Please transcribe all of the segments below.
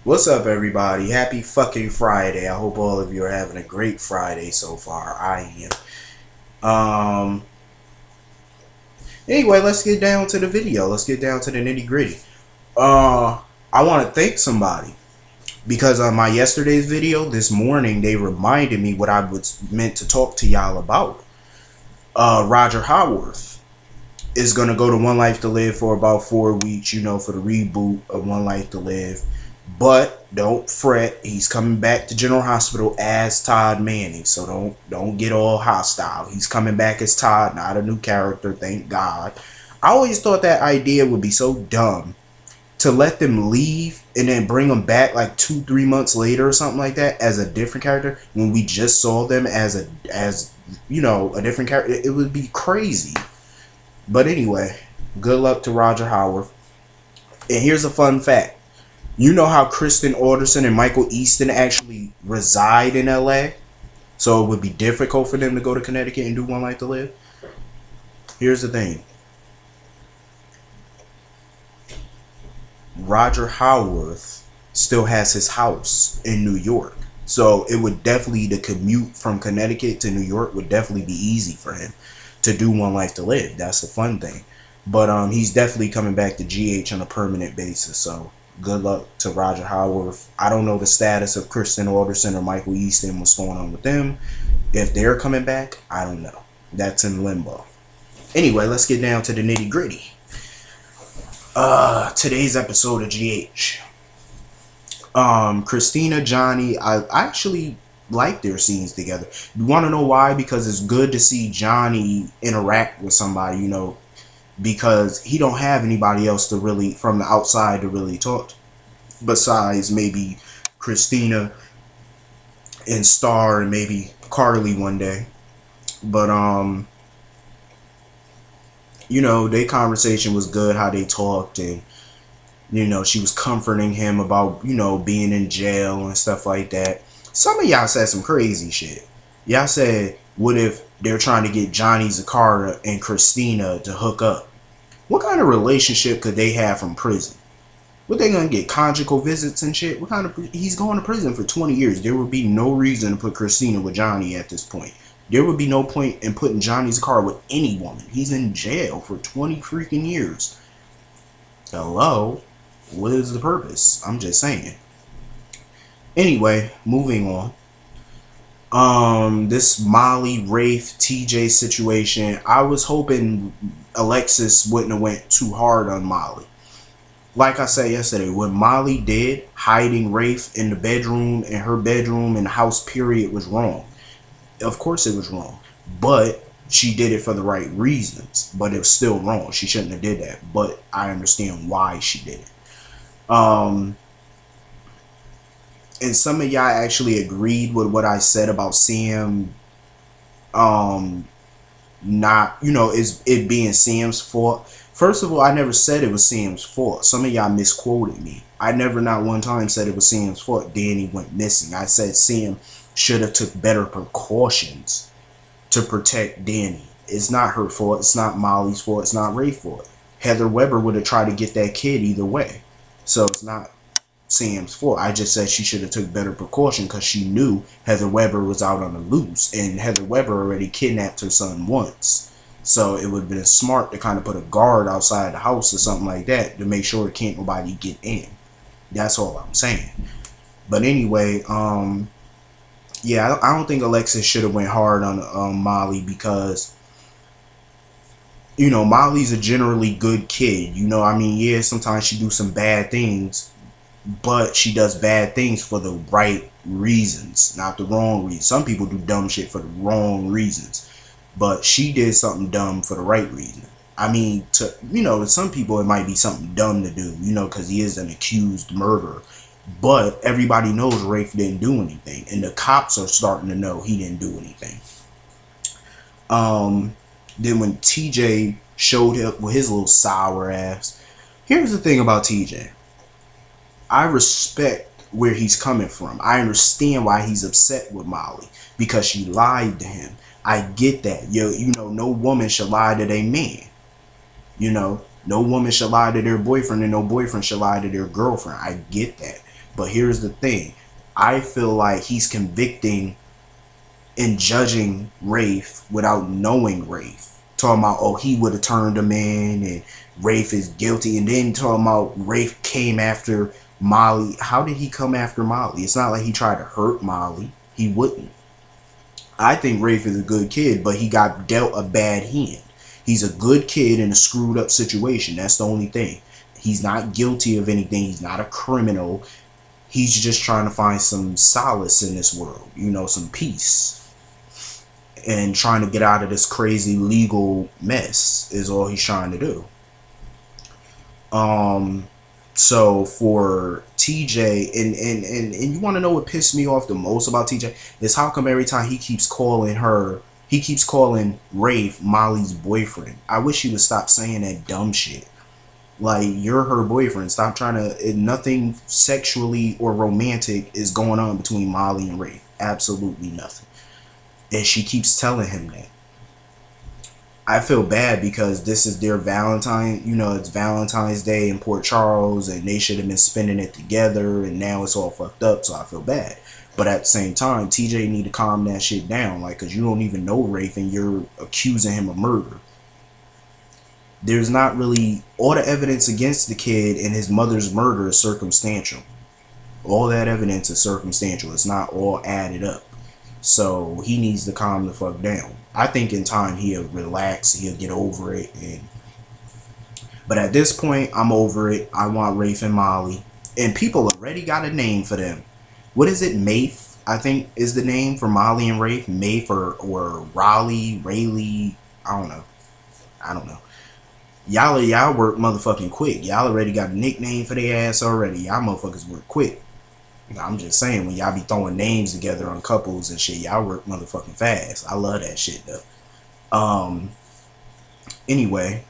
What's up, everybody? Happy fucking Friday. I hope all of you are having a great Friday so far. I am. Anyway, let's get down to the video. Let's get down to the nitty gritty. I want to thank somebody because on my yesterday's video, this morning, they reminded me what I was meant to talk to y'all about. Roger Howarth is going to go to One Life to Live for about 4 weeks, you know, for the reboot of One Life to Live. But don't fret, he's coming back to General Hospital as Todd Manning, so don't get all hostile. He's coming back as Todd, not a new character, thank God. I always thought that idea would be so dumb to let them leave and then bring them back like 2-3 months later or something like that as a different character when we just saw them as you know, a different character. It would be crazy. But anyway, good luck to Roger Howarth. And here's a fun fact. You know how Kristen Alderson and Michael Easton actually reside in LA? So it would be difficult for them to go to Connecticut and do One Life to Live? Here's the thing. Roger Howarth still has his house in New York. So it would definitely, the commute from Connecticut to New York would definitely be easy for him to do One Life to Live. That's the fun thing. But he's definitely coming back to GH on a permanent basis, so good luck to Roger Howarth. I don't know the status of Kristen Alderson or Michael Easton, what's going on with them. If they're coming back, I don't know. That's in limbo. Anyway, let's get down to the nitty gritty. Today's episode of GH. KRISTINA, Johnny, I actually like their scenes together. You want to know why? Because it's good to see Johnny interact with somebody, you know, because he don't have anybody else to really, from the outside, to really talk to, besides maybe KRISTINA and Star and maybe Carly one day. But you know, their conversation was good, how they talked, and you know, she was comforting him about, you know, being in jail and stuff like that. Some of y'all said some crazy shit. Y'all said, what if they're trying to get Johnny Zaccharra and KRISTINA to hook up? What kind of relationship could they have from prison? What, they gonna get conjugal visits and shit? What kind of, he's going to prison for 20 years. There would be no reason to put KRISTINA with Johnny at this point. There would be no point in putting Johnny Zaccharra with any woman. He's in jail for 20 freaking years. Hello? What is the purpose? I'm just saying. Anyway, moving on. This Molly, Rafe, TJ situation, I was hoping Alexis wouldn't have went too hard on Molly. Like I said yesterday, what Molly did, hiding Rafe in the bedroom, in her bedroom, in the house, period, was wrong. Of course it was wrong. But she did it for the right reasons. But it was still wrong. She shouldn't have did that. But I understand why she did it. And some of y'all actually agreed with what I said about Sam, not, you know, it being Sam's fault. First of all, I never said it was Sam's fault. Some of y'all misquoted me. I never, not one time, said it was Sam's fault. Danny went missing. I said Sam should have took better precautions to protect Danny. It's not her fault. It's not Molly's fault. It's not Ray's fault. Heather Weber would have tried to get that kid either way. So it's not Sam's fault. I just said she should have took better precaution because she knew Heather Weber was out on the loose, and Heather Weber already kidnapped her son once. So it would have been smart to kind of put a guard outside the house or something like that to make sure can't nobody get in. That's all I'm saying. But anyway, yeah, I don't think Alexis should have went hard on Molly because, you know, Molly's a generally good kid. You know, I mean, yeah, sometimes she do some bad things, but she does bad things for the right reasons, not the wrong reasons. Some people do dumb shit for the wrong reasons, but she did something dumb for the right reason. I mean, to, you know, to some people it might be something dumb to do, you know, because he is an accused murderer. But everybody knows Rafe didn't do anything, and the cops are starting to know he didn't do anything. Then when TJ showed up with his little sour ass, here's the thing about TJ. I respect where he's coming from. I understand why he's upset with Molly because she lied to him. I get that. You know, no woman should lie to their man. You know, no woman should lie to their boyfriend, and no boyfriend should lie to their girlfriend. I get that. But here's the thing. I feel like he's convicting and judging Rafe without knowing Rafe. Talking about, oh, he would have turned him in and Rafe is guilty. And then talking about Rafe came after Molly. How did he come after Molly? It's not like he tried to hurt Molly. He wouldn't. I think Rafe is a good kid, but he got dealt a bad hand. He's a good kid in a screwed up situation. That's the only thing. He's not guilty of anything. He's not a criminal. He's just trying to find some solace in this world. You know, some peace. And trying to get out of this crazy legal mess is all he's trying to do. So for TJ, and you want to know what pissed me off the most about TJ is how come every time he keeps calling Rafe Molly's boyfriend. I wish he would stop saying that dumb shit. Like, you're her boyfriend. Stop trying to. Nothing sexually or romantic is going on between Molly and Rafe. Absolutely nothing. And she keeps telling him that. I feel bad because this is their Valentine. You know, it's Valentine's Day in Port Charles, and they should have been spending it together, and now it's all fucked up, so I feel bad. But at the same time, TJ need to calm that shit down, like, because you don't even know Rafe, and you're accusing him of murder. There's not really... All the evidence against the kid and his mother's murder is circumstantial. All that evidence is circumstantial. It's not all added up. So he needs to calm the fuck down. I think in time he'll relax, he'll get over it. But at this point, I'm over it. I want Rafe and Molly. And people already got a name for them. What is it? Mafe, I think, is the name for Molly and Rafe. Mafe or Raleigh, Rayleigh. I don't know. Y'all work motherfucking quick. Y'all already got a nickname for their ass already. Y'all motherfuckers work quick. I'm just saying, when y'all be throwing names together on couples and shit, y'all work motherfucking fast. I love that shit though. Anyway,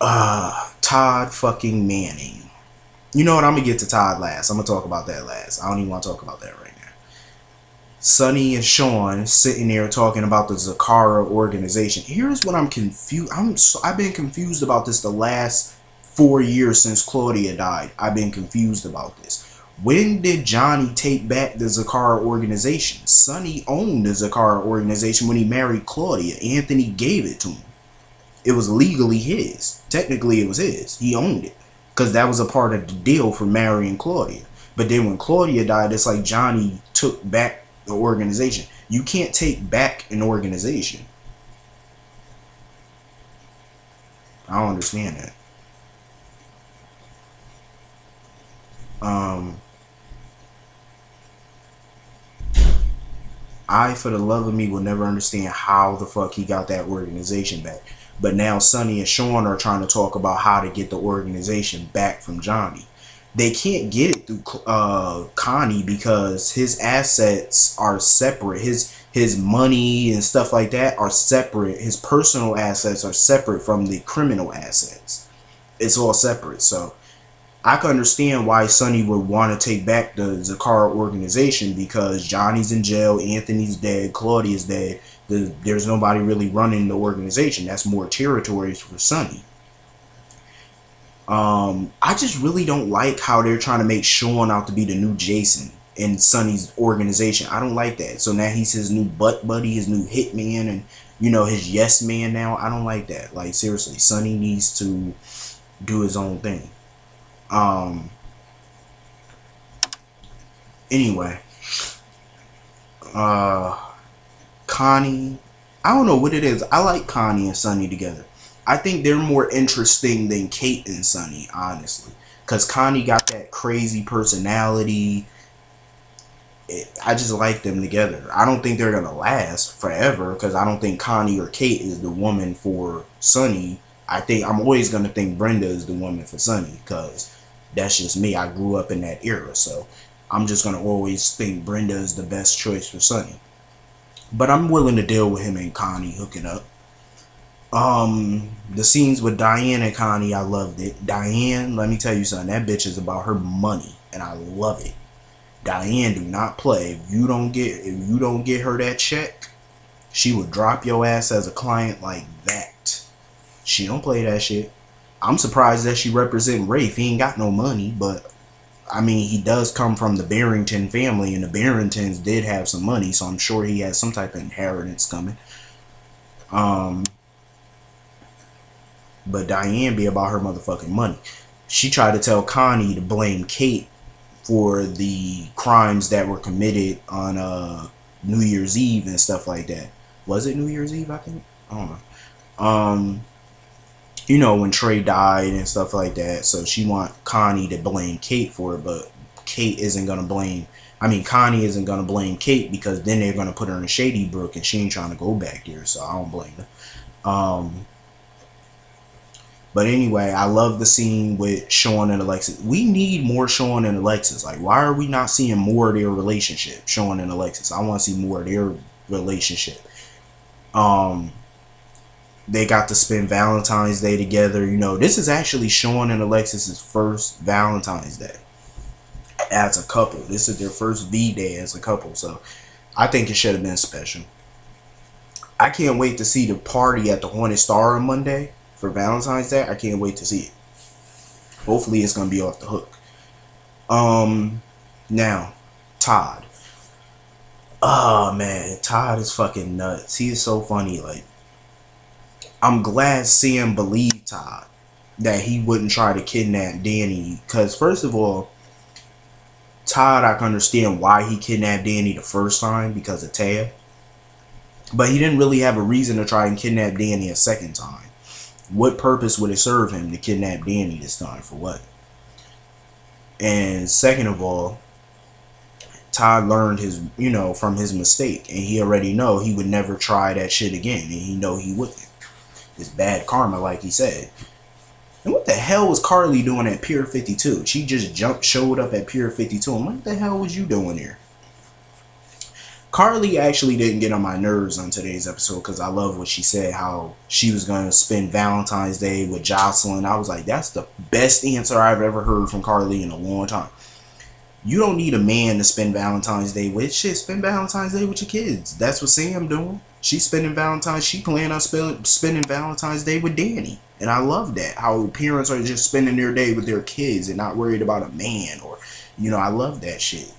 Todd fucking Manning. You know what? I'm gonna get to Todd last. I'm gonna talk about that last. I don't even want to talk about that right now. Sonny and Shawn sitting there talking about the ZACCHARA organization. Here's what I'm confused. I've been confused about this the last 4 years since Claudia died. I've been confused about this. When did Johnny take back the ZACCHARA organization? Sonny owned the ZACCHARA organization when he married Claudia. Anthony gave it to him. It was legally his. Technically, it was his. He owned it. Because that was a part of the deal for marrying Claudia. But then when Claudia died, it's like Johnny took back the organization. You can't take back an organization. I don't understand that. I, for the love of me, will never understand how the fuck he got that organization back. But now Sonny and Shawn are trying to talk about how to get the organization back from Johnny. They can't get it through Connie because his assets are separate. His money and stuff like that are separate. His personal assets are separate from the criminal assets. It's all separate. So I can understand why Sonny would want to take back the ZACCHARA organization, because Johnny's in jail, Anthony's dead, Claudia's dead. There's nobody really running the organization. That's more territories for Sonny. I just really don't like how they're trying to make Shawn out to be the new Jason in Sonny's organization. I don't like that. So now he's his new butt buddy, his new hitman, and, you know, his yes man now. I don't like that. Like, seriously, Sonny needs to do his own thing. Anyway, Connie, I don't know what it is. I like Connie and Sonny together. I think they're more interesting than Kate and Sonny, honestly, because Connie got that crazy personality. I just like them together. I don't think they're gonna last forever, because I don't think Connie or Kate is the woman for Sonny. I think I'm always gonna think Brenda is the woman for Sonny, because that's just me. I grew up in that era, so I'm just gonna always think Brenda is the best choice for Sonny. But I'm willing to deal with him and Connie hooking up. The scenes with Diane and Connie, I loved it. Diane, let me tell you something, that bitch is about her money, and I love it. Diane do not play. If you don't get her that check, she will drop your ass as a client like that. She don't play that shit. I'm surprised that she represent Rafe. He ain't got no money, but I mean, he does come from the Barrington family, and the Barringtons did have some money, so I'm sure he has some type of inheritance coming. But Diane be about her motherfucking money. She tried to tell Connie to blame Kate for the crimes that were committed on New Year's Eve and stuff like that. Was it New Year's Eve, I think? I don't know. You know, when Trey died and stuff like that. So she want Connie to blame Kate for it, but Kate isn't gonna blame, I mean, Connie isn't gonna blame Kate, because then they're gonna put her in Shady Brook and she ain't trying to go back there, so I don't blame her. But anyway, I love the scene with Shawn and Alexis. We need more Shawn and Alexis. Like, why are we not seeing more of their relationship, Shawn and Alexis? I want to see more of their relationship. They got to spend Valentine's Day together. You know, this is actually Shawn and Alexis's first Valentine's Day as a couple. This is their first V-Day as a couple. So I think it should have been special. I can't wait to see the party at the Hornet Star on Monday for Valentine's Day. I can't wait to see it. Hopefully it's gonna be off the hook. Now, Todd. Oh man, Todd is fucking nuts. He is so funny. Like, I'm glad Sam believed Todd that he wouldn't try to kidnap Danny. Because first of all, Todd, I can understand why he kidnapped Danny the first time, because of Taya. But he didn't really have a reason to try and kidnap Danny a second time. What purpose would it serve him to kidnap Danny this time? For what? And second of all, Todd learned his, you know, from his mistake, and he already know he would never try that shit again, and he know he wouldn't. It's bad karma, like he said. And what the hell was Carly doing at Pier 52? She just showed up at Pier 52. I'm like, what the hell was you doing there? Carly actually didn't get on my nerves on today's episode, because I love what she said, how she was going to spend Valentine's Day with Jocelyn. I was like, that's the best answer I've ever heard from Carly in a long time. You don't need a man to spend Valentine's Day with. Shit, spend Valentine's Day with your kids. That's what Sam doing. She's spending Valentine's. She planning on spending Valentine's Day with Danny. And I love that. How parents are just spending their day with their kids and not worried about a man. Or, you know, I love that shit.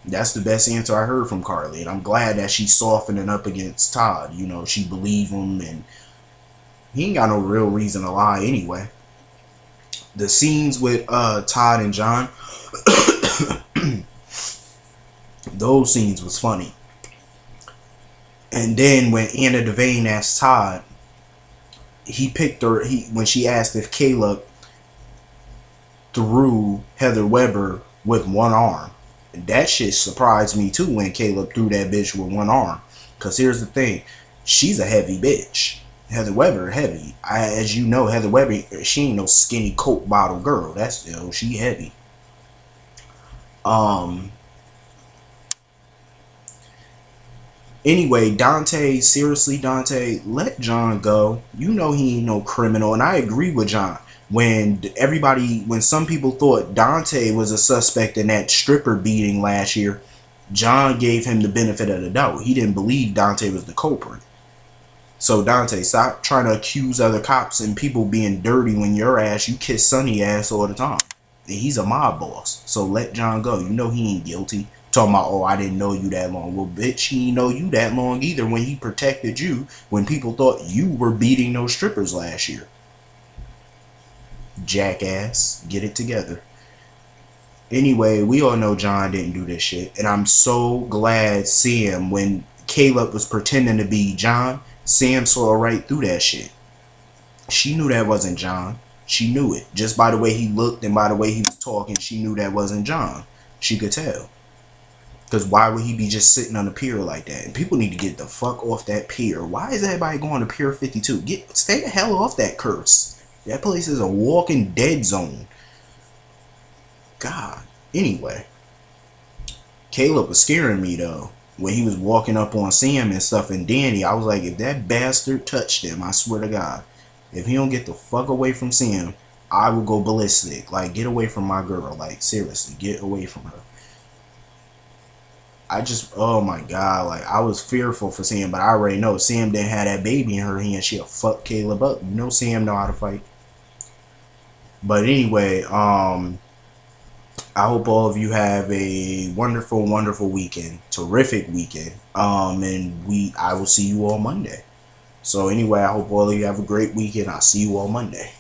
That's the best answer I heard from Carly. And I'm glad that she's softening up against Todd. You know, she believe him. And he ain't got no real reason to lie anyway. The scenes with Todd and John, those scenes was funny. And then when Anna Devane asked Todd, he picked her, when she asked if Caleb threw Heather Weber with one arm. That shit surprised me too, when Caleb threw that bitch with one arm. Because here's the thing, she's a heavy bitch. Heather Weber heavy. As you know, Heather Weber, she ain't no skinny Coke bottle girl. That's, you know, she heavy. Anyway, Dante, seriously, Dante, let John go. You know he ain't no criminal. And I agree with John. When some people thought Dante was a suspect in that stripper beating last year, John gave him the benefit of the doubt. He didn't believe Dante was the culprit. So Dante, stop trying to accuse other cops and people being dirty when you kiss Sonny ass all the time. And he's a mob boss. So let John go. You know he ain't guilty. Talking about, oh, I didn't know you that long. Well, bitch, he didn't know you that long either when he protected you when people thought you were beating those strippers last year. Jackass. Get it together. Anyway, we all know John didn't do this shit. And I'm so glad Sam, when Caleb was pretending to be John, Sam saw right through that shit. She knew that wasn't John. She knew it. Just by the way he looked and by the way he was talking, she knew that wasn't John. She could tell. Because why would he be just sitting on the pier like that? And people need to get the fuck off that pier. Why is everybody going to Pier 52? Stay the hell off that curse. That place is a walking dead zone. God. Anyway. Caleb was scaring me though. When he was walking up on Sam and stuff and Danny, I was like, if that bastard touched him, I swear to God, if he don't get the fuck away from Sam, I will go ballistic. Like, get away from my girl. Like, seriously, get away from her. Oh my God, like, I was fearful for Sam, but I already know Sam didn't have that baby in her hand. She'll fuck Caleb up. You know Sam know how to fight. But anyway, I hope all of you have a wonderful, wonderful weekend, terrific weekend. And I will see you all Monday. So anyway, I hope all of you have a great weekend. I'll see you all Monday.